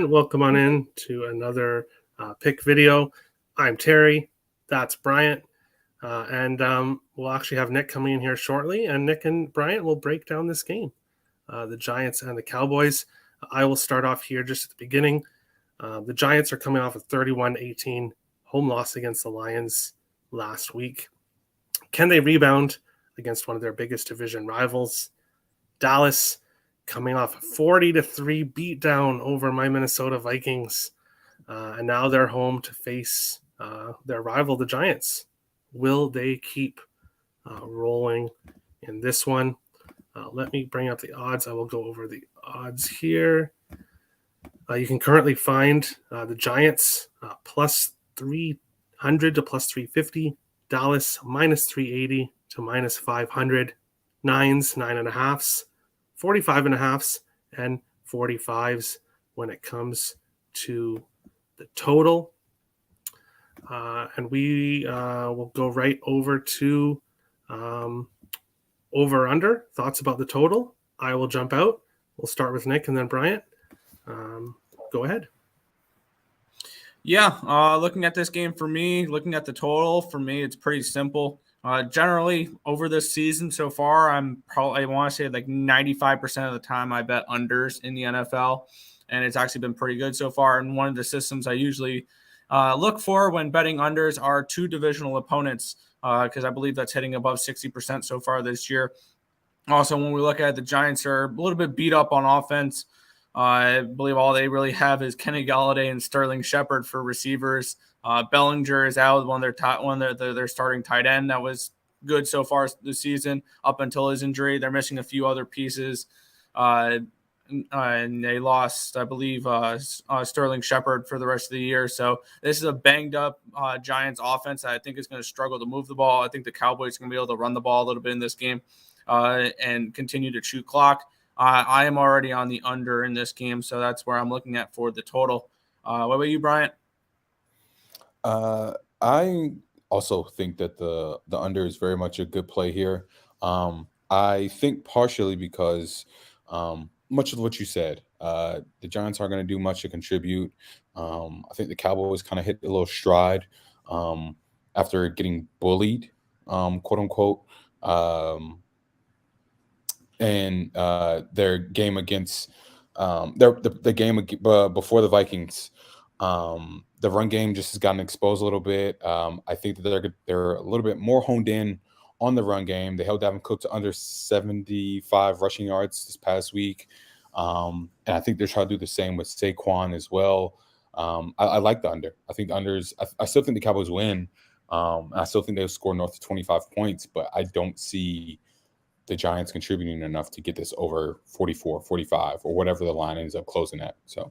and welcome on in to another pick video. I'm Terry, that's Bryant, and we'll actually have Nick coming in here shortly, and Nick and Bryant will break down this game, the Giants and the Cowboys. I will start off here just at the beginning. The Giants are coming off a 31-18 home loss against the Lions last week. Can they rebound against one of their biggest division rivals? Dallas coming off a 40-3 beatdown over my Minnesota Vikings. And now they're home to face their rival, the Giants. Will they keep rolling in this one? Let me bring up the odds. I will go over the odds here. You can currently find the Giants plus 300 to plus 350, Dallas minus 380 to minus 500, nines, 9.5s, 45.5s, and 45s when it comes to the total. And we will go right over to over-under. Thoughts about the total? I will jump out. We'll start with Nick and then Bryant. Go ahead. Yeah, looking at this game for me, looking at the total, for me, it's pretty simple. Generally, over this season so far, I want to say like 95% of the time I bet unders in the NFL, and it's actually been pretty good so far. And one of the systems I usually look for when betting unders are two divisional opponents, because I believe that's hitting above 60% so far this year. Also, when we look at it, the Giants are a little bit beat up on offense. I believe all they really have is Kenny Galladay and Sterling Shepard for receivers. Bellinger is out, one of their starting tight end that was good so far this season up until his injury. They're missing a few other pieces, and they lost, I believe, Sterling Shepard for the rest of the year. So this is a banged up Giants offense that I think is going to struggle to move the ball. I think the Cowboys are going to be able to run the ball a little bit in this game and continue to chew clock. I am already on the under in this game, so that's where I'm looking at for the total. What about you, Bryant? I also think that the under is very much a good play here. I think partially because much of what you said, the Giants aren't going to do much to contribute. I think the Cowboys kind of hit a little stride after getting bullied, quote unquote. And their game against the game before the Vikings, the run game just has gotten exposed a little bit. I think that they're a little bit more honed in on the run game. They held Dalvin Cook to under 75 rushing yards this past week, and I think they're trying to do the same with Saquon as well. I like the under. I think the unders. I still think the Cowboys win. I still think they'll score north of 25 points, but I don't see the Giants contributing enough to get this over 44, 45, or whatever the line ends up closing at. So,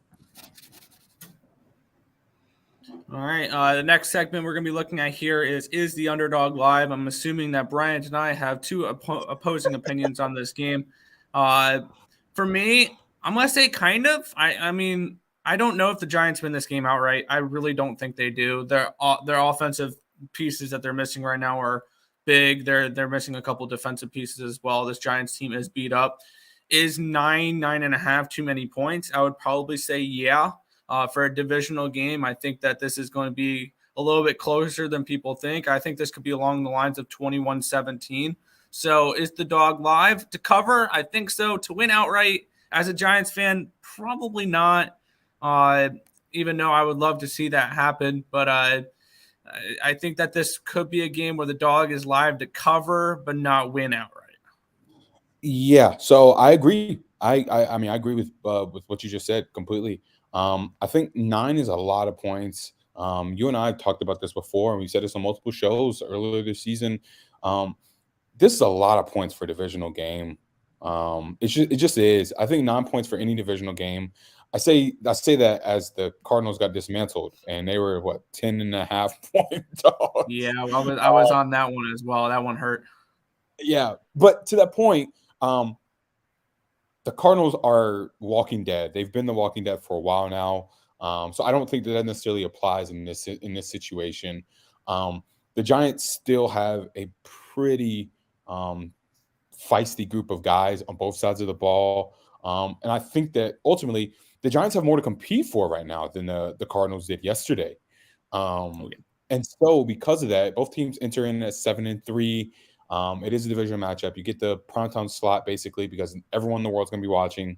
all right. The next segment we're going to be looking at here is the Underdog Live. I'm assuming that Bryant and I have two opposing opinions on this game. For me, I'm going to say kind of. I mean, I don't know if the Giants win this game outright. I really don't think they do. Their offensive pieces that they're missing right now are big. They're missing a couple defensive pieces as well. This Giants team is beat up. Is 9.5 too many points? I would probably say yeah. For a divisional game, I think that this is going to be a little bit closer than people think. I think this could be along the lines of 21-17. So is the dog live to cover? I think so. To win outright as a Giants fan, probably not. Even though I would love to see that happen, but I think that this could be a game where the dog is live to cover, but not win outright. Yeah, so I agree. I mean, I agree with what you just said completely. I think 9 is a lot of points. You and I have talked about this before, and we said this on multiple shows earlier this season. This is a lot of points for a divisional game. It just is. I think 9 points for any divisional game. I say that as the Cardinals got dismantled and they were 10.5 point dogs. Yeah, I was on that one as well. That one hurt. Yeah, but to that point, the Cardinals are Walking Dead. They've been the Walking Dead for a while now. So I don't think that necessarily applies in this situation. The Giants still have a pretty feisty group of guys on both sides of the ball. And I think that ultimately the Giants have more to compete for right now than the Cardinals did yesterday. And so because of that, both teams enter in at 7-3. It is a division matchup. You get the primetime slot basically because everyone in the world is going to be watching.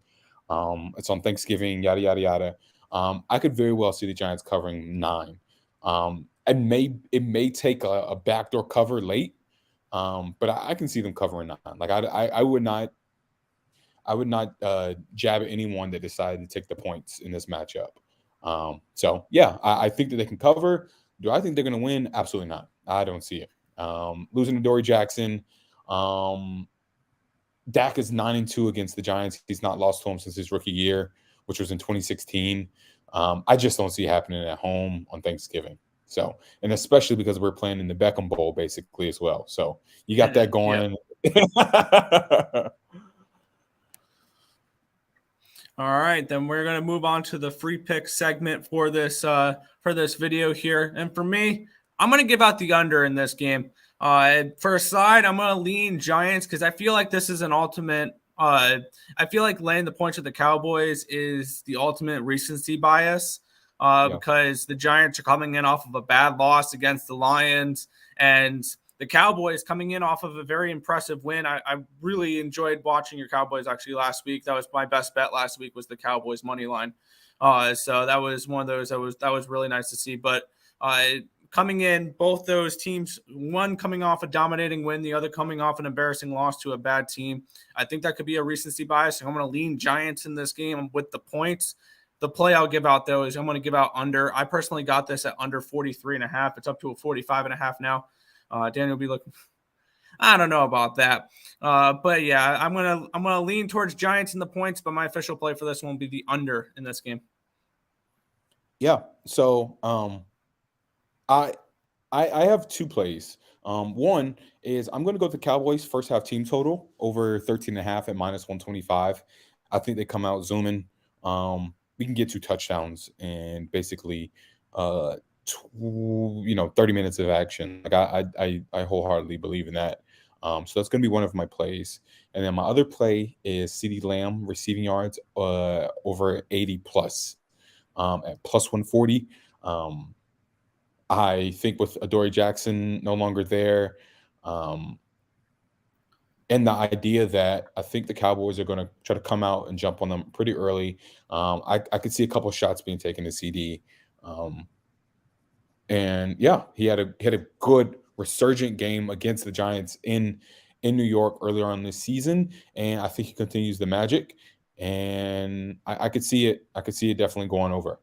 It's on Thanksgiving, yada, yada, yada. I could very well see the Giants covering 9. It may take a backdoor cover late, but I can see them covering 9. Like I would not jab at anyone that decided to take the points in this matchup. So yeah, I think that they can cover. Do I think they're going to win? Absolutely not. I don't see it. Losing to Dory Jackson. Dak is 9-2 against the Giants. He's not lost to him since his rookie year, which was in 2016. I just don't see it happening at home on Thanksgiving. So, and especially because we're playing in the Beckham Bowl basically as well. So you got that going. Yeah. All right, then we're going to move on to the free pick segment for this video here. And for me, I'm going to give out the under in this game. For a side, I'm going to lean Giants because I feel like this is an ultimate. I feel like laying the points with the Cowboys is the ultimate recency bias because the Giants are coming in off of a bad loss against the Lions, and the Cowboys coming in off of a very impressive win. I really enjoyed watching your Cowboys actually last week. That was my best bet last week was the Cowboys money line. So that was one of those that was really nice to see. But coming in, both those teams, one coming off a dominating win, the other coming off an embarrassing loss to a bad team. I think that could be a recency bias. I'm going to lean Giants in this game with the points. The play I'll give out, though, is I'm going to give out under. I personally got this at under 43.5. It's up to a 45.5 now. Daniel will be looking. I don't know about that, but yeah, I'm gonna lean towards Giants in the points. But my official play for this one will be the under in this game. Yeah. So I have 2 plays. One is I'm going to go with the Cowboys first half team total over 13.5 at -125. I think they come out zooming. We can get 2 touchdowns and basically 30 minutes of action. Like I wholeheartedly believe in that. So that's going to be one of my plays. And then my other play is CeeDee Lamb receiving yards over 80 plus at +140. I think with Adoree Jackson no longer there, and the idea that I think the Cowboys are going to try to come out and jump on them pretty early. I could see a couple of shots being taken to CD. And yeah, he had a good resurgent game against the Giants in New York earlier on this season, and I think he continues the magic. And I could see it. I could see it definitely going over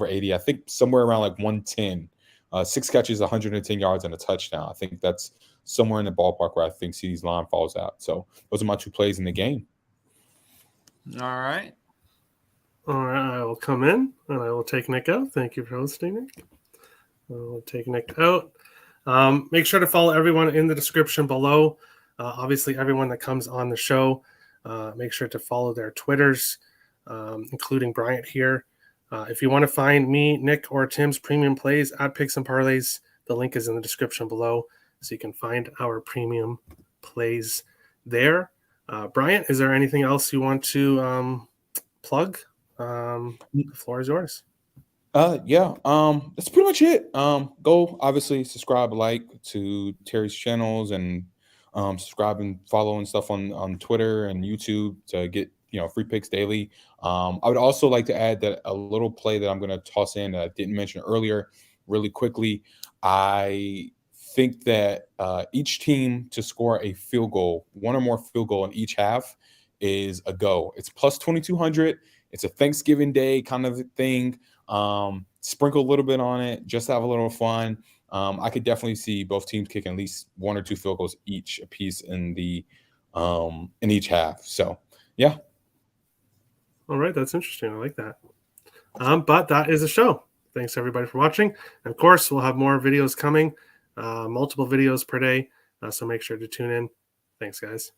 80. I think somewhere around like 110. 6 catches, 110 yards, and a touchdown. I think that's somewhere in the ballpark where I think CeeDee's line falls out. So those are my 2 plays in the game. All right. I will come in and I will take Nick out. Thank you for hosting, Nick. I'll take Nick out. Make sure to follow everyone in the description below. Obviously, everyone that comes on the show, make sure to follow their Twitters, including Bryant here. If you want to find me, Nick, or Tim's premium plays at Picks and Parlays, the link is in the description below, so you can find our premium plays there. Bryant, is there anything else you want to plug? The floor is yours. Yeah, that's pretty much it. Go obviously subscribe, like to Terry's channels, and subscribe and follow and stuff on Twitter and YouTube to get free picks daily. I would also like to add that a little play that I'm going to toss in that I didn't mention earlier, really quickly. I think that each team to score a field goal, 1 or more field goal in each half, is a go. It's plus 2,200. It's a Thanksgiving Day kind of thing. Sprinkle a little bit on it, just have a little fun. I could definitely see both teams kicking at least 1 or 2 field goals each a piece in each half. So yeah. All right, that's interesting. I like that. But that is the show. Thanks everybody for watching. And of course, we'll have more videos coming, multiple videos per day. So make sure to tune in. Thanks, guys.